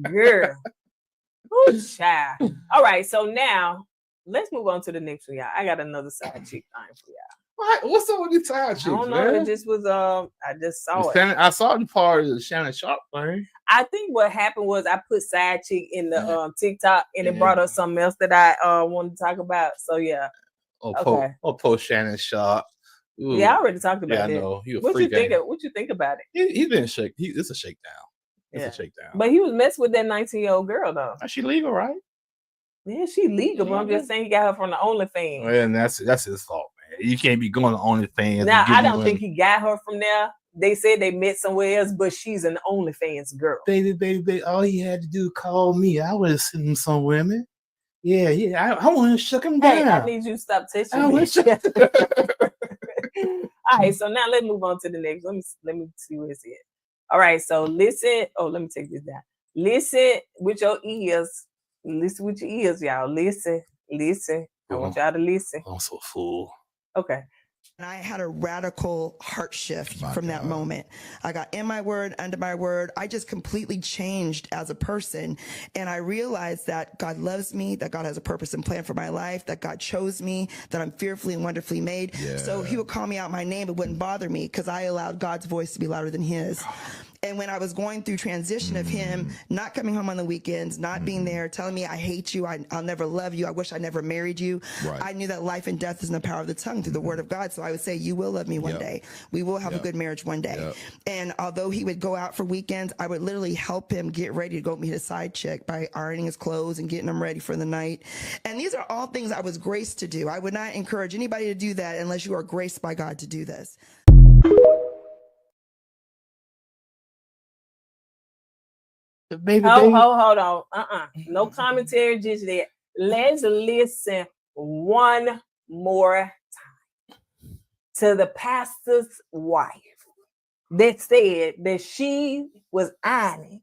Girl. Ooh, child. All right, so now let's move on to the next one, y'all. I got another side chick thing for y'all. What? What's up with these side chicks, I don't know. man? It just was I just saw it. I saw the part of the Shannon Sharpe thing. I think what happened was I put side chick in the TikTok, and it brought up something else that I wanted to talk about. So yeah. Post Shannon Sharpe. Ooh. Yeah, I already talked about it. Yeah, I know. What you think about it? He's been shake. It's a shakedown. It's a shakedown. But he was messing with that 19-year-old girl though. Is she legal, right? Yeah, she legal, but I'm just saying he got her from the OnlyFans. Well, and that's his fault, man. You can't be going to OnlyFans. Now I don't think he got her from there. They said they met somewhere else, but she's an OnlyFans girl. Baby, all he had to do call me. I would have sent him some women. Yeah. I want to shook him down. Hey, I need you to stop touching me. All right, so now let's move on to the next. Let me see what it said. All right, so listen. Oh, let me take this down. Listen with your ears. Listen with your ears, y'all. Listen. I want y'all to listen. I'm so full. Okay. And I had a radical heart shift from that moment. I got in my word, under my word. I just completely changed as a person. And I realized that God loves me, that God has a purpose and plan for my life, that God chose me, that I'm fearfully and wonderfully made. Yeah. So he would call me out my name. It wouldn't bother me because I allowed God's voice to be louder than his. And when I was going through transition of him not coming home on the weekends, not being there, telling me, I hate you, I'll never love you, I wish I never married you, I knew that life and death is in the power of the tongue through the word of God. So I would say, you will love me one day. We will have a good marriage one day. And although he would go out for weekends, I would literally help him get ready to go meet a side chick by ironing his clothes and getting him ready for the night. And these are all things I was graced to do. I would not encourage anybody to do that unless you are graced by God to do this. Baby. Hold on. No commentary just there. Let's listen one more time to the pastor's wife that said that she was ironing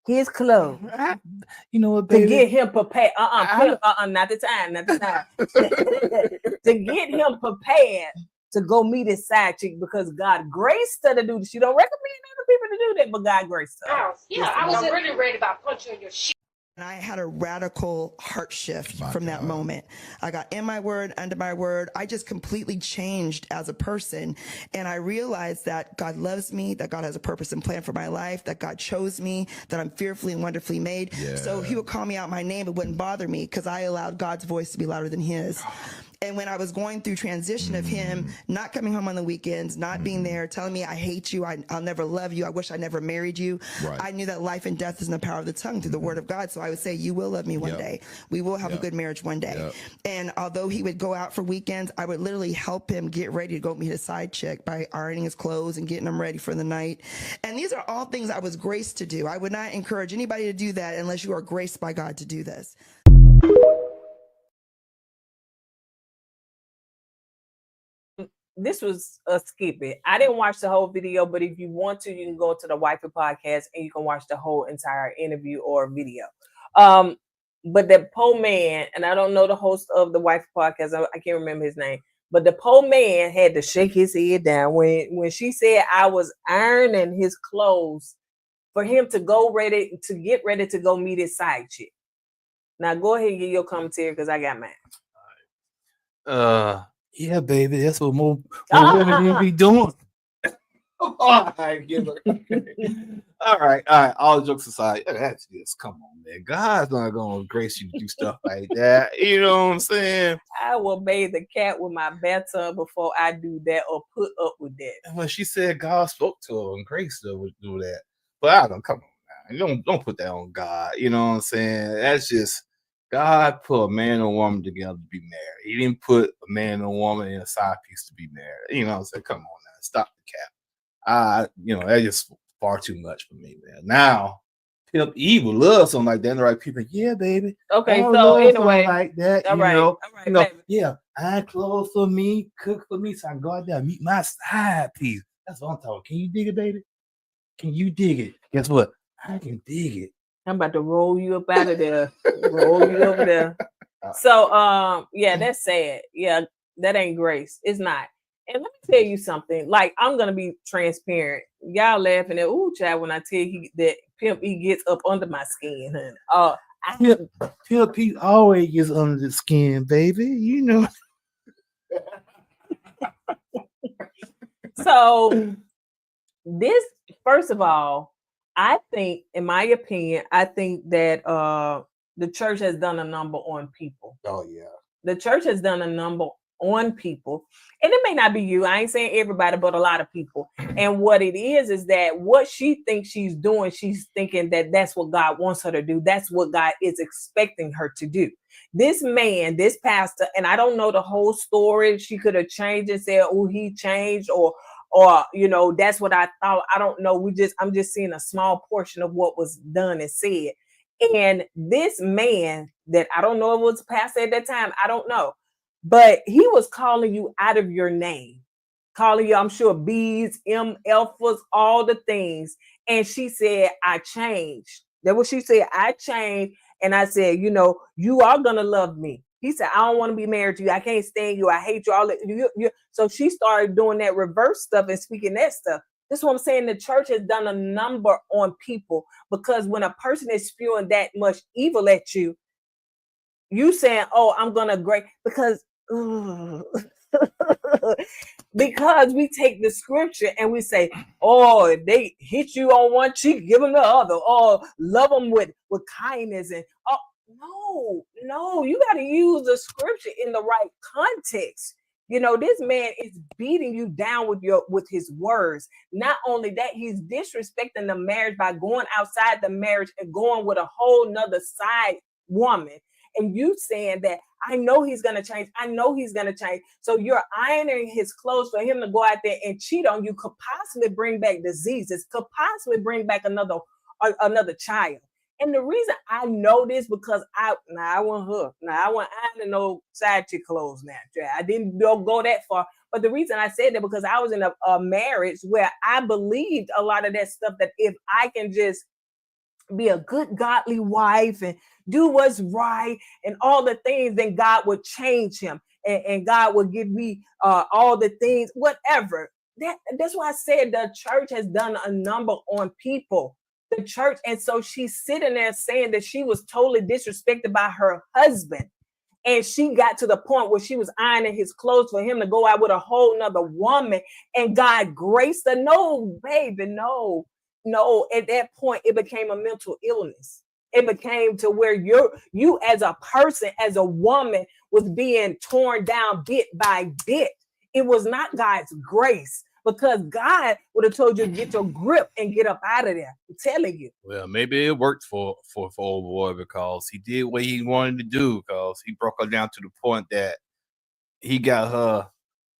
his clothes. You know what, baby? To get him prepared. Not the time. To get him prepared to go meet his side chick because God graced her to do this. She don't recommend other people to do that, but God graced her. Yeah, I was really ready about punching your shit. And I had a radical heart shift from that moment. I got in my word, under my word. I just completely changed as a person. And I realized that God loves me, that God has a purpose and plan for my life, that God chose me, that I'm fearfully and wonderfully made. Yeah. So he would call me out my name. It wouldn't bother me because I allowed God's voice to be louder than his. And when I was going through transition of him not coming home on the weekends, not being there, telling me, I hate you, I'll never love you, I wish I never married you, I knew that life and death is in the power of the tongue through the word of God. So I would say, you will love me one day. We will have a good marriage one day. And although he would go out for weekends, I would literally help him get ready to go meet a side chick by ironing his clothes and getting him ready for the night. And these are all things I was graced to do. I would not encourage anybody to do that unless you are graced by God to do this. This was a skip it. I didn't watch the whole video, but if you want to, you can go to the Wifey podcast and you can watch the whole entire interview or video. But the poor man, and I don't know the host of the Wifey podcast, I can't remember his name, but the poor man had to shake his head down when she said I was ironing his clothes for him to get ready to go meet his side chick. Now go ahead and get your commentary because I got mine. Yeah, baby, that's what more women be doing. All right. All jokes aside, that's just come on, man. God's not gonna grace you to do stuff like that. You know what I'm saying? I will bathe the cat with my bathtub before I do that or put up with that. Well, she said God spoke to her and graced her to do that. But I don't come on now. Don't put that on God. You know what I'm saying? That's just God put a man and a woman together to be married. He didn't put a man and a woman in a side piece to be married. You know what I'm saying? Come on now. Stop the cap. That's just far too much for me, man. Now, Pimp E would love something like that. And the right people, yeah, baby. Okay, I would so love something anyway, like that, all right, all right, baby. yeah, I clothes for me, cook for me, so I can go out there and meet my side piece. That's what I'm talking. Can you dig it, baby? Can you dig it? Guess what? I can dig it. I'm about to roll you up out of there. Roll you over there. So, yeah, that's sad. Yeah, that ain't grace. It's not. And let me tell you something. Like, I'm gonna be transparent. Y'all laughing at child when I tell you that Pimp E gets up under my skin, honey. Pimp E always gets under the skin, baby. You know. So this, first of all, I think, in my opinion, I think that the church has done a number on people. Oh yeah. The church has done a number on people, and it may not be you. I ain't saying everybody, but a lot of people. And what it is that what she thinks she's doing, she's thinking that that's what God wants her to do. That's what God is expecting her to do. This man, this pastor, and I don't know the whole story. She could have changed and said, "Oh, he changed," or that's what I thought. I don't know. I'm just seeing a small portion of what was done and said. And this man that I don't know if it was a pastor at that time, I don't know, but he was calling you out of your name, calling you, I'm sure, B's, alphas, all the things. And she said, I changed. That's what she said. I changed. And I said, you are going to love me. He said, I don't want to be married to you. I can't stand you. I hate you. All that. So she started doing that reverse stuff and speaking that stuff. That's what I'm saying. The church has done a number on people, because when a person is spewing that much evil at you, you saying, oh, I'm going to break, because because we take the scripture and we say, oh, if they hit you on one cheek, give them the other, or love them with kindness. And no, you got to use the scripture in the right context. This man is beating you down with his words. Not only that, he's disrespecting the marriage by going outside the marriage and going with a whole nother side woman. And you saying that, I know he's going to change. I know he's going to change. So you're ironing his clothes for him to go out there and cheat on you, could possibly bring back diseases, could possibly bring back another child. And the reason I know this, because I want her. Now I want ironing no side chick clothes now. I didn't go that far. But the reason I said that, because I was in a marriage where I believed a lot of that stuff, that if I can just be a good godly wife and do what's right and all the things, then God would change him and God would give me all the things, whatever. That's why I said the church has done a number on people. The church. And so she's sitting there saying that she was totally disrespected by her husband. And she got to the point where she was ironing his clothes for him to go out with a whole nother woman, and God graced her. No, baby, no. At that point, it became a mental illness. It became to where you as a person, as a woman, was being torn down bit by bit. It was not God's grace, because God would have told you to get your grip and get up out of there. I'm telling you. Well, maybe it worked for old boy, because he did what he wanted to do, because he broke her down to the point that he got her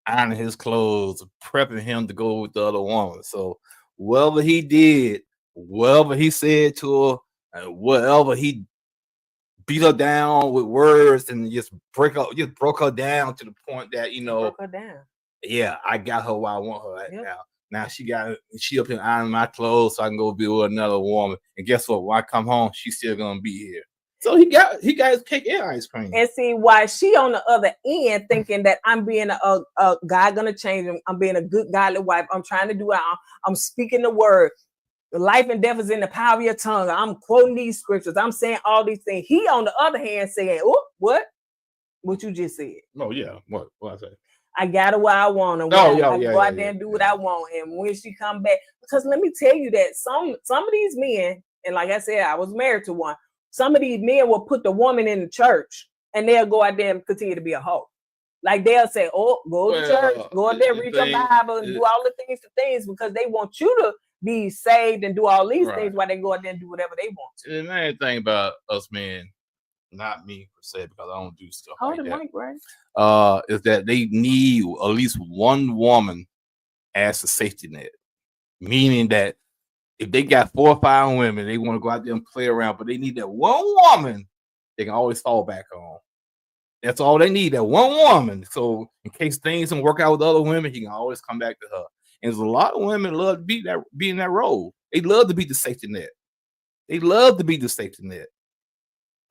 ironing his clothes, prepping him to go with the other woman. So whatever he did, whatever he said to her, and whatever he beat her down with words and just broke her down to the point that, Broke her down. Yeah, I got her where I want her right now. Now she up here ironing my clothes so I can go be with another woman. And guess what? When I come home, she's still gonna be here. So he got his cake and ice cream. And see why she on the other end thinking that I'm being a God gonna change him. I'm being a good godly wife. I'm trying to do it. I'm speaking the word. Life and death is in the power of your tongue. I'm quoting these scriptures. I'm saying all these things. He on the other hand saying, "Oh, what you just said?" Oh yeah, what I say? I got her where I want her. I go out there and do what I want. And when she come back, because let me tell you that some of these men, and like I said, I was married to one. Some of these men will put the woman in the church, and they'll go out there and continue to be a hoe. Like they'll say, "Oh, go to church, go out there, read your Bible, and do all the things," because they want you to be saved and do all these things while they go out there and do whatever they want to. The main thing about us men, not me per se, because I don't do stuff like that. Mic, right? Is that they need at least one woman as a safety net. Meaning that if they got 4 or 5 women, they want to go out there and play around, but they need that one woman they can always fall back on. That's all they need, that one woman. So in case things don't work out with other women, he can always come back to her. And there's a lot of women love to be in that role. They love to be the safety net. They love to be the safety net.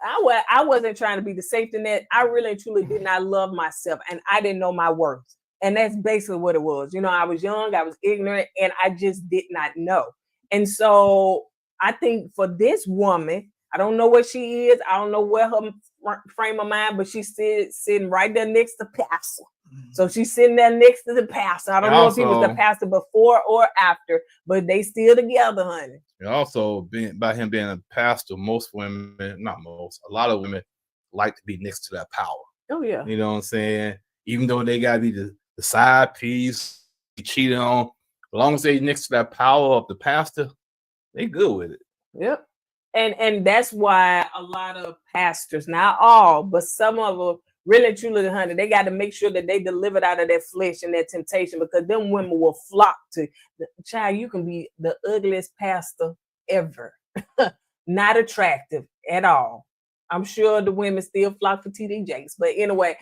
I wasn't trying to be the safety net. I really and truly did not love myself, and I didn't know my worth. And that's basically what it was. You know, I was young, I was ignorant, and I just did not know. And so I think for this woman, I don't know what she is. I don't know where her frame of mind, but she's sitting right there next to pastor. So she's sitting there next to the pastor. I don't know if he was the pastor before or after, but they still together, honey. And also, by him being a pastor, most women, not most, a lot of women like to be next to that power. Oh, yeah. You know what I'm saying? Even though they got to be the side piece, be cheated on, as long as they next to that power of the pastor, they good with it. Yep. And that's why a lot of pastors, not all, but some of them, really and truly, honey, they got to make sure that they delivered out of their flesh and their temptation, because them women will flock to child. You can be the ugliest pastor ever, not attractive at all. I'm sure the women still flock for TD Jakes, but anyway,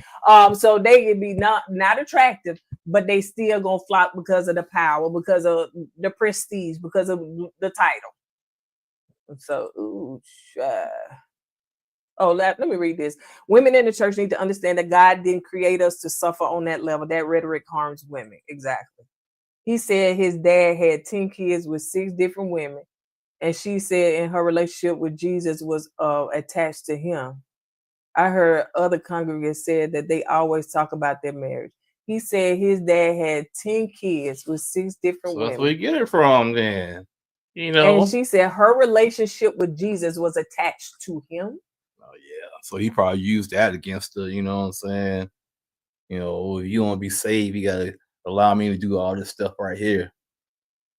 so they can be not attractive, but they still gonna flock because of the power, because of the prestige, because of the title. So, let me read this. Women in the church need to understand that God didn't create us to suffer on that level. That rhetoric harms women. Exactly. He said his dad had 10 kids with 6 different women. And she said in her relationship with Jesus was attached to him. I heard other congregants said that they always talk about their marriage. He said his dad had 10 kids with 6 different women. That's where you get it from then. You know. And she said her relationship with Jesus was attached to him. Oh, yeah. So he probably used that against her, you know what I'm saying? You know, if you want to be saved, you got to allow me to do all this stuff right here.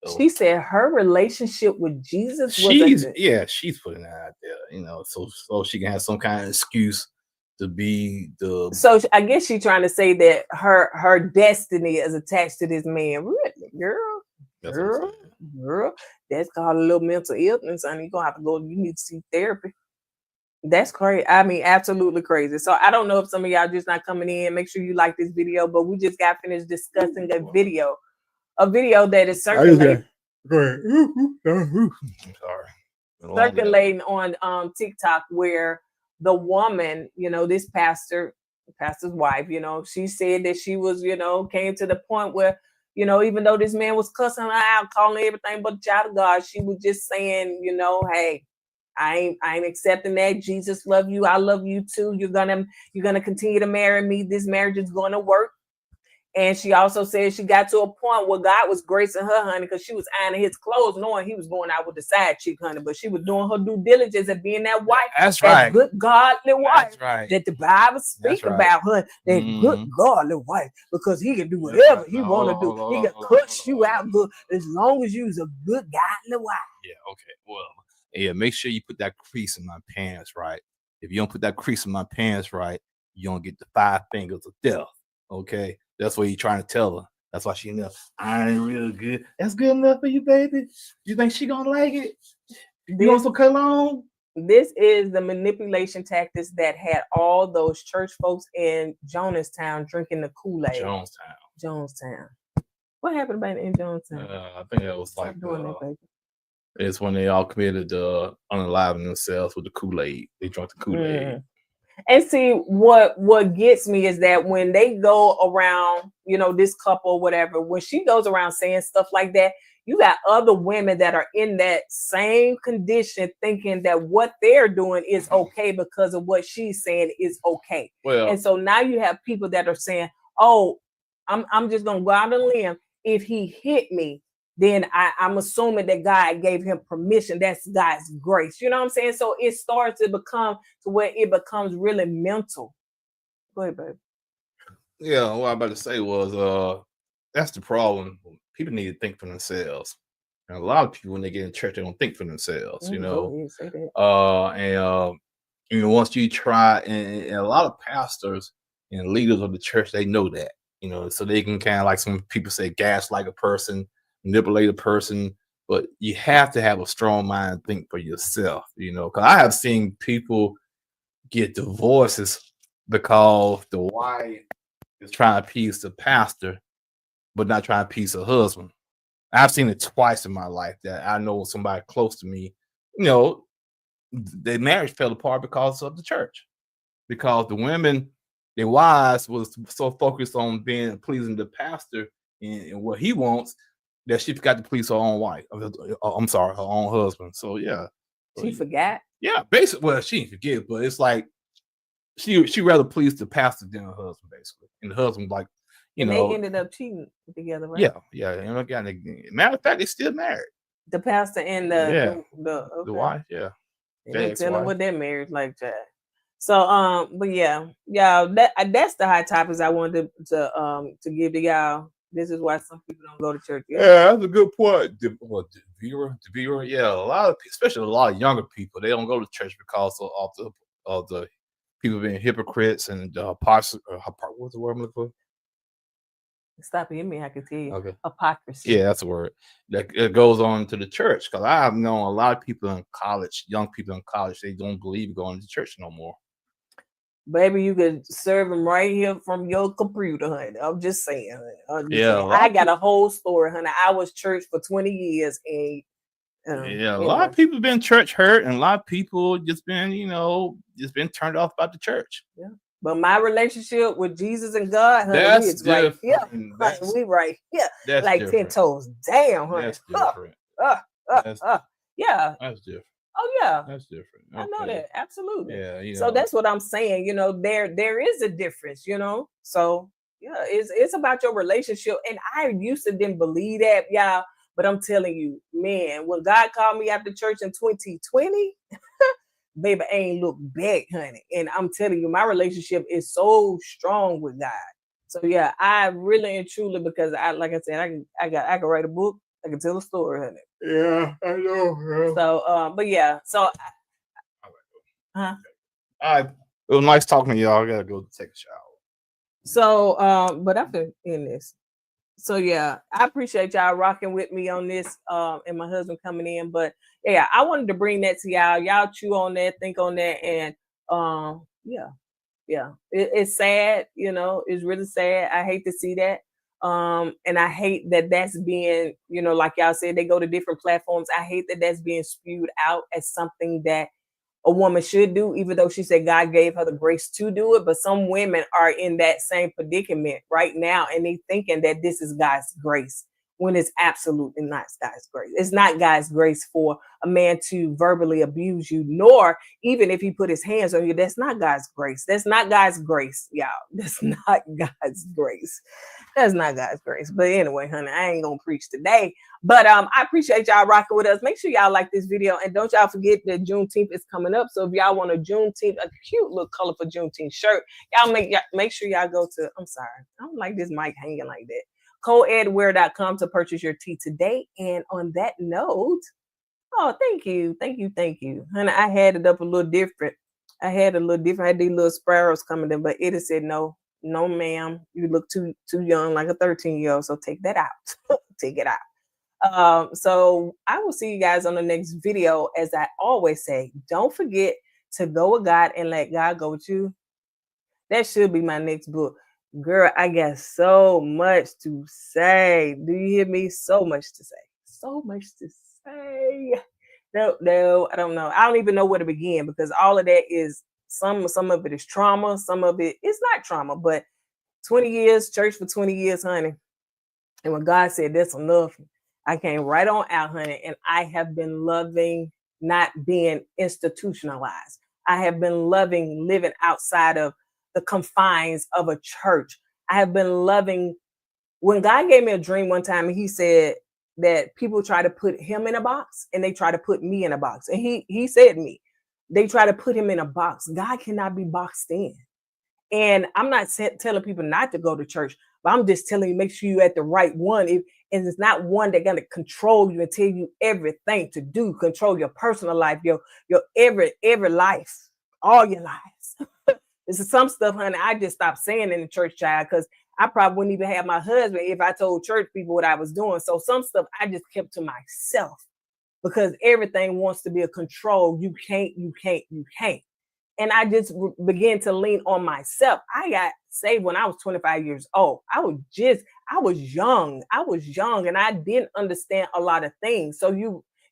So, she said her relationship with Jesus was she's putting that out there, you know, so she can have some kind of excuse to be the. So I guess she's trying to say that her destiny is attached to this man. Really, girl, that's called a little mental illness, and you're gonna have to go. You need to see therapy. That's crazy. I mean, absolutely crazy. So I don't know if some of y'all just not coming in. Make sure you like this video, but we just got finished discussing a video that is circulating. Circulating on TikTok, where the woman, you know, this pastor's wife, you know, she said that she was, you know, came to the point where, you know, even though this man was cussing her out, calling everything but a child of God, she was just saying, you know, hey, I ain't accepting that. Jesus love you. I love you too. You're gonna continue to marry me. This marriage is going to work. And she also said she got to a point where God was gracing her, honey, because she was ironing his clothes, knowing he was going out with the side chick, honey. But she was doing her due diligence and being that wife. That's that right. Good godly wife. That's right. That the Bible speaks about her. That good godly wife, because he can do whatever he want to do. He can cuss you out good as long as you's a good godly wife. Yeah. Okay. Well. Yeah. Make sure you put that crease in my pants right. If you don't put that crease in my pants right, you don't get the 5 fingers of death. Okay. That's what you're trying to tell her. That's why she knows I ain't real good. That's good enough for you, baby. You think she gonna like it? You want some cologne? This is the manipulation tactics that had all those church folks in Jonestown drinking the Kool-Aid. Jonestown. What happened about it in Jonestown? I think that was like it's when they all committed unaliving themselves with the Kool-Aid. They drank the Kool-Aid. And see, what gets me is that when they go around, you know, this couple or whatever, when she goes around saying stuff like that, you got other women that are in that same condition thinking that what they're doing is okay because of what she's saying is okay. Well, and so now you have people that are saying, oh, I'm just going to go out on a limb. If he hit me, then I'm assuming that God gave him permission. That's God's grace. You know what I'm saying? So it starts to become to where it becomes really mental. Go ahead, babe. Yeah, what I'm about to say was that's the problem. People need to think for themselves. And a lot of people, when they get in church, they don't think for themselves, you know. You know, once you try, and a lot of pastors and leaders of the church, they know that, you know, so they can kind of, like some people say, gaslight a person manipulate a person, but you have to have a strong mind and think for yourself, because I have seen people get divorces because the wife is trying to appease the pastor, but not trying to appease her husband. I've seen it twice in my life that I know somebody close to me, their marriage fell apart because of the church, because the women, their wives, was so focused on being pleasing the pastor and what he wants that she forgot to please her own wife. I'm sorry, her own husband. So yeah, She forgot. yeah, basically. Well, she didn't forget, but it's like she rather please the pastor than her husband, basically. And the husband, like, And they ended up cheating together, right? yeah. Matter of fact, they still married. The pastor and the wife, yeah. They tell them what their marriage like that. So but yeah, that's the hot topics I wanted to give to y'all. This is why some people don't go to church. Yeah, that's a good point. The viewer, yeah, especially a lot of younger people, they don't go to church because of the people being hypocrites and what's the word I'm looking for? Stop hitting me, I can tell you. Okay. Hypocrisy. Yeah, that's a word. That it goes on to the church, because I have known a lot of people in college, young people in college, they don't believe going to church no more. Baby, you could serve them right here from your computer, honey. I'm just saying. I got a whole story, honey. I was church for 20 years, and a lot of people been church hurt, and a lot of people just been turned off about the church. Yeah. But my relationship with Jesus and God, honey, that's right. Yeah, we right. Yeah, that's like different. 10 toes down, honey. That's different. Yeah. That's different. Oh yeah, that's different. I know that, absolutely. Yeah, so that's what I'm saying. There is a difference. So yeah, it's about your relationship, and I used to didn't believe that, y'all. But I'm telling you, man, when God called me after church in 2020. Baby, I ain't look back, honey. And I'm telling you, my relationship is so strong with God. So yeah, I really and truly, because like I said, I can write a book, I can tell a story, honey. Yeah, I know. So but yeah, so all right. It was nice talking to y'all. I gotta go take a shower. So but I feel in this. So yeah, I appreciate y'all rocking with me on this, and my husband coming in. But yeah, I wanted to bring that to y'all. Y'all chew on that, think on that, and it's sad. It's really sad. I hate to see that, and I hate that that's being, like y'all said, they go to different platforms. I hate that that's being spewed out as something that a woman should do, even though she said God gave her the grace to do it. But some women are in that same predicament right now, and they thinking that this is God's grace, when it's absolutely not God's grace. It's not God's grace for a man to verbally abuse you, nor even if he put his hands on you. That's not God's grace. That's not God's grace, y'all. That's not God's grace. That's not God's grace. But anyway, honey, I ain't gonna preach today. But I appreciate y'all rocking with us. Make sure y'all like this video, and don't y'all forget that Juneteenth is coming up. So if y'all want a cute little colorful Juneteenth shirt, y'all make sure y'all go to. I'm sorry, I don't like this mic hanging like that. KoEdwear.com to purchase your tea today. And on that note, thank you, honey. I had it up a little different. I had these little sparrows coming in, but it said no, ma'am. You look too young, like a 13-year-old. So take that out. Take it out. So I will see you guys on the next video. As I always say, don't forget to go with God and let God go with you. That should be my next book. Girl, I got so much to say. Do you hear me? So much to say. So much to say. No, I don't know. I don't even know where to begin, because all of that is some of it is trauma. Some of it is not trauma, but 20 years, church for 20 years, honey. And when God said that's enough, I came right on out, honey. And I have been loving not being institutionalized. I have been loving living outside of the confines of a church. I have been loving, when God gave me a dream one time, and he said that people try to put him in a box and they try to put me in a box. And he said me, they try to put him in a box. God cannot be boxed in. And I'm not telling people not to go to church, but I'm just telling you, make sure you're at the right one. And it's not one that's going to control you and tell you everything to do, control your personal life, your every life, all your lives. This is some stuff, honey, I just stopped saying in the church, child, because I probably wouldn't even have my husband if I told church people what I was doing. So some stuff I just kept to myself because everything wants to be a control. You can't. And I just began to lean on myself. I got saved when I was 25 years old. I was young. And I didn't understand a lot of things. So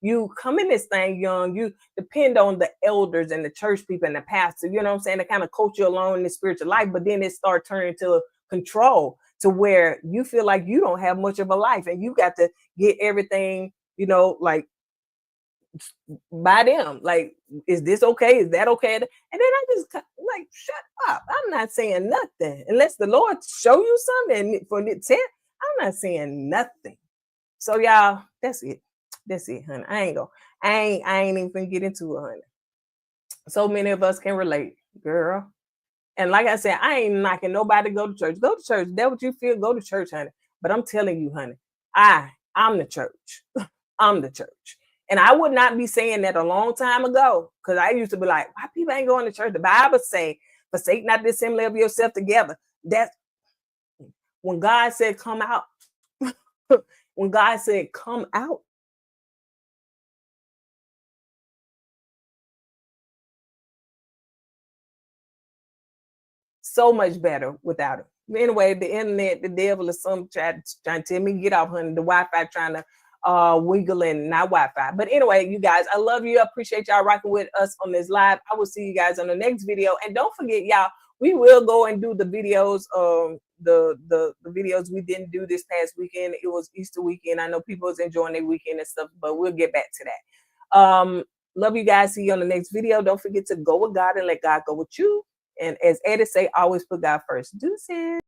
you come in this thing young, you depend on the elders and the church people and the pastor, you know what I'm saying, to kind of coach you along in the spiritual life. But then it started turning to control to where you feel like you don't have much of a life and you got to get everything, like by them. Like, is this okay? Is that okay? And then I just like, shut up. I'm not saying nothing unless the Lord show you something for the test. I'm not saying nothing. So y'all, that's it, honey. I ain't even gonna get into it, honey. So many of us can relate, girl. And like I said, I ain't knocking nobody to go to church. Go to church. That's what you feel. Go to church, honey. But I'm telling you, honey, I'm the church. I'm the church. And I would not be saying that a long time ago, because I used to be like, why people ain't going to church? The Bible say, forsake not the assembly of yourself together. That's when God said, come out. When God said, come out. So much better without it. Anyway, the internet, the devil is trying to tell me get off, honey. The Wi-Fi trying to wiggle and not Wi-Fi. But anyway, you guys, I love you. I appreciate y'all rocking with us on this live. I will see you guys on the next video. And don't forget, y'all, we will go and do the videos, the videos we didn't do this past weekend. It was Easter weekend. I know people was enjoying their weekend and stuff, but we'll get back to that. Love you guys. See you on the next video. Don't forget to go with God and let God go with you. And as Eddie say, always put God first. Deuces.